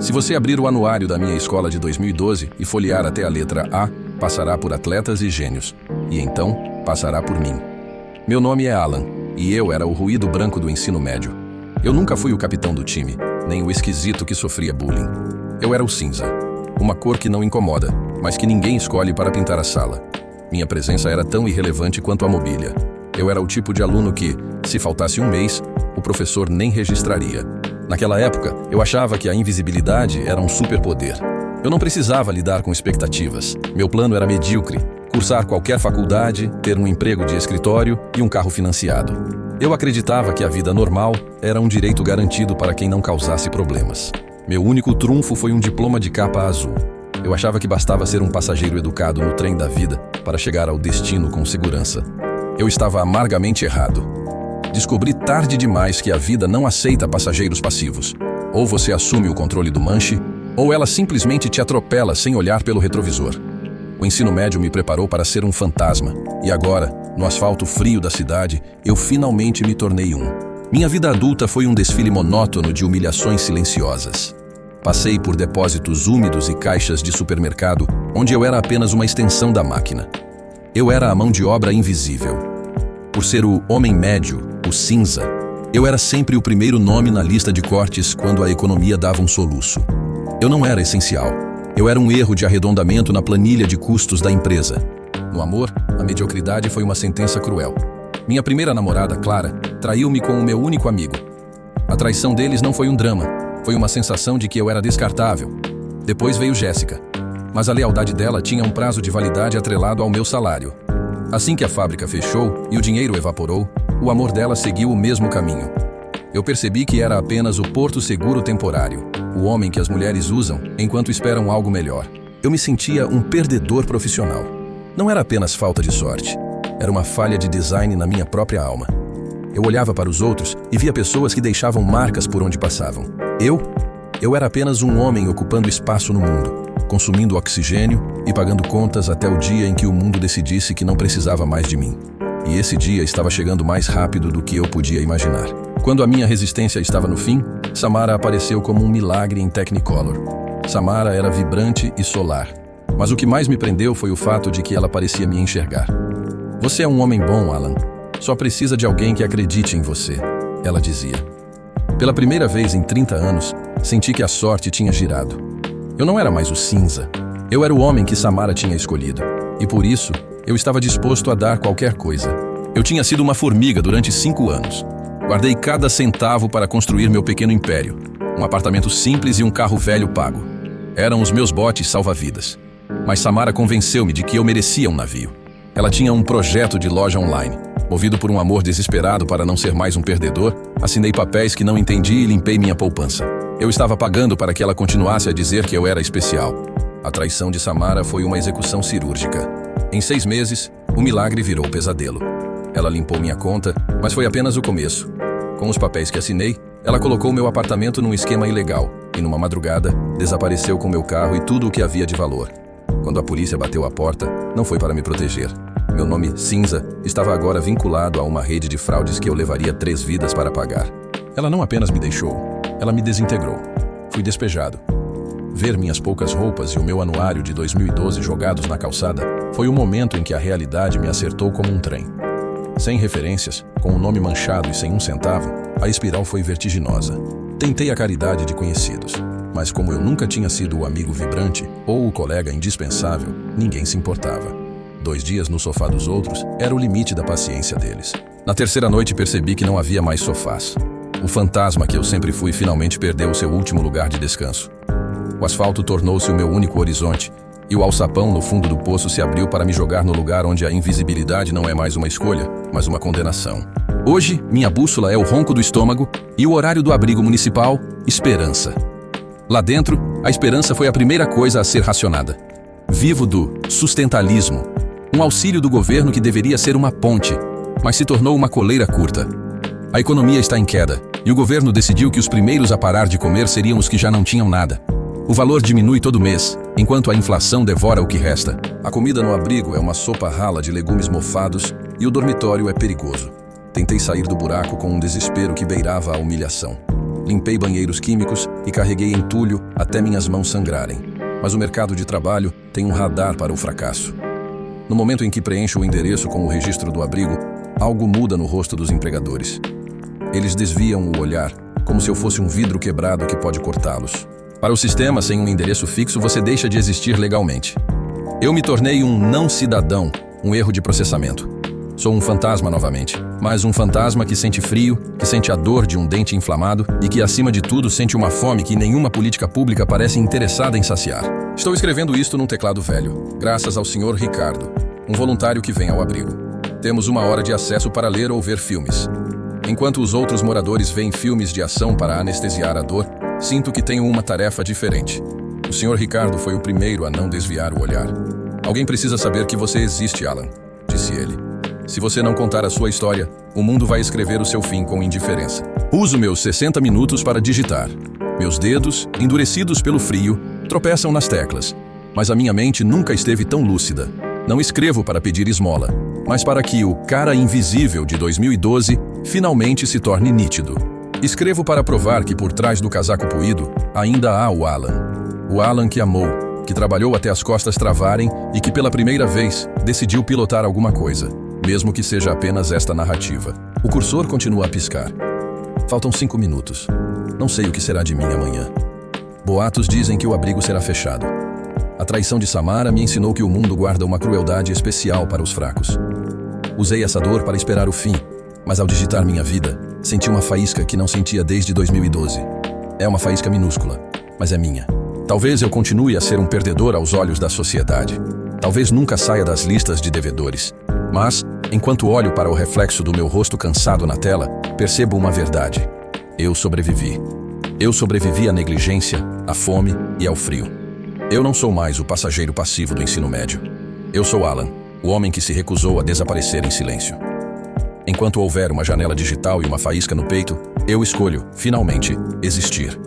Se você abrir o anuário da minha escola de 2012 e folhear até a letra A, passará por atletas e gênios. E então, passará por mim. Meu nome é Alan, e eu era o ruído branco do ensino médio. Eu nunca fui o capitão do time, nem o esquisito que sofria bullying. Eu era o cinza, uma cor que não incomoda, mas que ninguém escolhe para pintar a sala. Minha presença era tão irrelevante quanto a mobília. Eu era o tipo de aluno que, se faltasse um mês, o professor nem registraria. Naquela época, eu achava que a invisibilidade era um superpoder. Eu não precisava lidar com expectativas. Meu plano era medíocre: cursar qualquer faculdade, ter um emprego de escritório e um carro financiado. Eu acreditava que a vida normal era um direito garantido para quem não causasse problemas. Meu único trunfo foi um diploma de capa azul. Eu achava que bastava ser um passageiro educado no trem da vida para chegar ao destino com segurança. Eu estava amargamente errado. Descobri tarde demais que a vida não aceita passageiros passivos. Ou você assume o controle do manche, ou ela simplesmente te atropela sem olhar pelo retrovisor. O ensino médio me preparou para ser um fantasma, e agora, no asfalto frio da cidade, eu finalmente me tornei um. Minha vida adulta foi um desfile monótono de humilhações silenciosas. Passei por depósitos úmidos e caixas de supermercado, onde eu era apenas uma extensão da máquina. Eu era a mão de obra invisível. Por ser o homem médio, o cinza, eu era sempre o primeiro nome na lista de cortes quando a economia dava um soluço. Eu não era essencial. Eu era um erro de arredondamento na planilha de custos da empresa. No amor, a mediocridade foi uma sentença cruel. Minha primeira namorada, Clara, traiu-me com o meu único amigo. A traição deles não foi um drama, foi uma sensação de que eu era descartável. Depois veio Jéssica, mas a lealdade dela tinha um prazo de validade atrelado ao meu salário. Assim que a fábrica fechou e o dinheiro evaporou, o amor dela seguiu o mesmo caminho. Eu percebi que era apenas o porto seguro temporário, o homem que as mulheres usam enquanto esperam algo melhor. Eu me sentia um perdedor profissional. Não era apenas falta de sorte, era uma falha de design na minha própria alma. Eu olhava para os outros e via pessoas que deixavam marcas por onde passavam. Eu era apenas um homem ocupando espaço no mundo, consumindo oxigênio e pagando contas até o dia em que o mundo decidisse que não precisava mais de mim. E esse dia estava chegando mais rápido do que eu podia imaginar. Quando a minha resistência estava no fim, Samara apareceu como um milagre em Technicolor. Samara era vibrante e solar, mas o que mais me prendeu foi o fato de que ela parecia me enxergar. Você é um homem bom, Alan. Só precisa de alguém que acredite em você, ela dizia. Pela primeira vez em 30 anos, senti que a sorte tinha girado. Eu não era mais o cinza. Eu era o homem que Samara tinha escolhido. E por isso, eu estava disposto a dar qualquer coisa. Eu tinha sido uma formiga durante 5 anos. Guardei cada centavo para construir meu pequeno império. Um apartamento simples e um carro velho pago. Eram os meus botes salva-vidas. Mas Samara convenceu-me de que eu merecia um navio. Ela tinha um projeto de loja online. Movido por um amor desesperado para não ser mais um perdedor, assinei papéis que não entendi e limpei minha poupança. Eu estava pagando para que ela continuasse a dizer que eu era especial. A traição de Samara foi uma execução cirúrgica. Em 6 meses, o milagre virou pesadelo. Ela limpou minha conta, mas foi apenas o começo. Com os papéis que assinei, ela colocou meu apartamento num esquema ilegal e, numa madrugada, desapareceu com meu carro e tudo o que havia de valor. Quando a polícia bateu à porta, não foi para me proteger. Meu nome, Cinza, estava agora vinculado a uma rede de fraudes que eu levaria 3 vidas para pagar. Ela não apenas me deixou, ela me desintegrou. Fui despejado. Ver minhas poucas roupas e o meu anuário de 2012 jogados na calçada foi o momento em que a realidade me acertou como um trem. Sem referências, com o nome manchado e sem 1 centavo, a espiral foi vertiginosa. Tentei a caridade de conhecidos, mas como eu nunca tinha sido o amigo vibrante ou o colega indispensável, ninguém se importava. 2 dias no sofá dos outros era o limite da paciência deles. Na terceira noite percebi que não havia mais sofás. O fantasma que eu sempre fui finalmente perdeu o seu último lugar de descanso. O asfalto tornou-se o meu único horizonte, e o alçapão no fundo do poço se abriu para me jogar no lugar onde a invisibilidade não é mais uma escolha, mas uma condenação. Hoje, minha bússola é o ronco do estômago e o horário do abrigo municipal, esperança. Lá dentro, a esperança foi a primeira coisa a ser racionada. Vivo do sustentalismo, um auxílio do governo que deveria ser uma ponte, mas se tornou uma coleira curta. A economia está em queda, e o governo decidiu que os primeiros a parar de comer seriam os que já não tinham nada. O valor diminui todo mês, enquanto a inflação devora o que resta. A comida no abrigo é uma sopa rala de legumes mofados e o dormitório é perigoso. Tentei sair do buraco com um desespero que beirava a humilhação. limpei banheiros químicos e carreguei entulho até minhas mãos sangrarem. Mas o mercado de trabalho tem um radar para o fracasso. No momento em que preencho o endereço com o registro do abrigo, algo muda no rosto dos empregadores. Eles desviam o olhar, como se eu fosse um vidro quebrado que pode cortá-los. Para o sistema, sem um endereço fixo, você deixa de existir legalmente. Eu me tornei um não-cidadão, um erro de processamento. Sou um fantasma novamente, mas um fantasma que sente frio, que sente a dor de um dente inflamado e que, acima de tudo, sente uma fome que nenhuma política pública parece interessada em saciar. Estou escrevendo isto num teclado velho, graças ao Sr. Ricardo, um voluntário que vem ao abrigo. Temos 1 hora de acesso para ler ou ver filmes. Enquanto os outros moradores veem filmes de ação para anestesiar a dor, sinto que tenho uma tarefa diferente. O Sr. Ricardo foi o primeiro a não desviar o olhar. Alguém precisa saber que você existe, Alan, disse ele. Se você não contar a sua história, o mundo vai escrever o seu fim com indiferença. Uso meus 60 minutos para digitar. Meus dedos, endurecidos pelo frio, tropeçam nas teclas. Mas a minha mente nunca esteve tão lúcida. Não escrevo para pedir esmola, mas para que o cara invisível de 2012 finalmente se torne nítido. Escrevo para provar que por trás do casaco poído ainda há o Alan. O Alan que amou, que trabalhou até as costas travarem e que pela primeira vez decidiu pilotar alguma coisa, mesmo que seja apenas esta narrativa. O cursor continua a piscar. Faltam 5 minutos. Não sei o que será de mim amanhã. Boatos dizem que o abrigo será fechado. A traição de Samara me ensinou que o mundo guarda uma crueldade especial para os fracos. Usei essa dor para esperar o fim, mas ao digitar minha vida, senti uma faísca que não sentia desde 2012. É uma faísca minúscula, mas é minha. Talvez eu continue a ser um perdedor aos olhos da sociedade. Talvez nunca saia das listas de devedores. Mas, enquanto olho para o reflexo do meu rosto cansado na tela, percebo uma verdade. Eu sobrevivi. Eu sobrevivi à negligência, à fome e ao frio. Eu não sou mais o passageiro passivo do ensino médio. Eu sou Alan, o homem que se recusou a desaparecer em silêncio. Enquanto houver uma janela digital e uma faísca no peito, eu escolho, finalmente, existir.